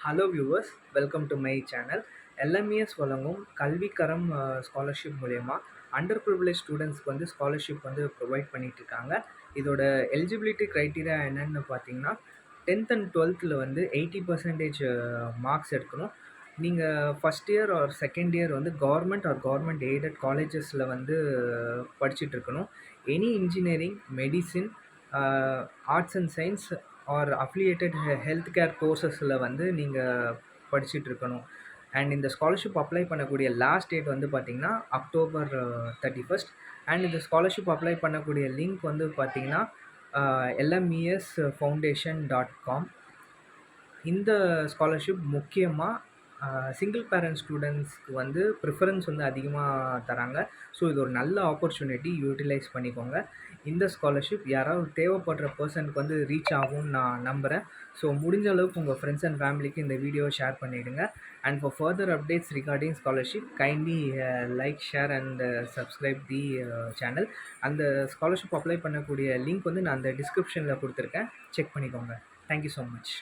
Hello viewers, welcome to my channel. LMES வழங்கும் கல்விக்கரம் scholarship மூலயமா under privilege ஸ்டூடெண்ட்ஸ்க்கு வந்து ஸ்காலர்ஷிப் வந்து ப்ரொவைட் பண்ணிகிட்ருக்காங்க. இதோட எலிஜிபிலிட்டி க்ரைட்டீரியா என்னென்னு பார்த்தீங்கன்னா, 10th அண்ட் 12th வந்து 80% மார்க்ஸ் எடுக்கணும். நீங்கள் first year or second year வந்து கவர்மெண்ட் ஆர் கவர்மெண்ட் எய்டட் காலேஜஸில் வந்து படிச்சுட்ருக்கணும். Any engineering, medicine, arts and science or affiliated health care கோர்சஸில் வந்து நீங்கள் படிச்சுட்ருக்கணும். அண்ட் இந்த ஸ்காலர்ஷிப் அப்ளை பண்ணக்கூடிய லாஸ்ட் டேட் வந்து பார்த்திங்கன்னா October 31st. அண்ட் இந்த ஸ்காலர்ஷிப் அப்ளை பண்ணக்கூடிய லிங்க் வந்து பார்த்திங்கன்னா lmesfoundation.com. இந்த ஸ்காலர்ஷிப் முக்கியமாக சிங்கிள் பேரண்ட் ஸ்டூடெண்ட்ஸ்க்கு வந்து ப்ரிஃபரன்ஸ் வந்து அதிகமாக தராங்க. ஸோ இது ஒரு நல்ல ஆப்பர்ச்சுனிட்டி, யூட்டிலைஸ் பண்ணிக்கோங்க. இந்த ஸ்காலர்ஷிப் யாராவது தேவைப்படுற பர்சனுக்கு வந்து ரீச் ஆகும்னு நான் நம்புகிறேன். ஸோ முடிஞ்ச அளவுக்கு உங்கள் ஃப்ரெண்ட்ஸ் அண்ட் ஃபேமிலிக்கு இந்த வீடியோவை ஷேர் பண்ணிவிடுங்க. And for further updates regarding scholarship kindly like, share and subscribe the channel. அந்த ஸ்காலர்ஷிப் அப்ளை பண்ணக்கூடிய லிங்க் வந்து நான் அந்த டிஸ்கிரிப்ஷனில் கொடுத்துருக்கேன், செக் பண்ணிக்கோங்க. Thank you so much.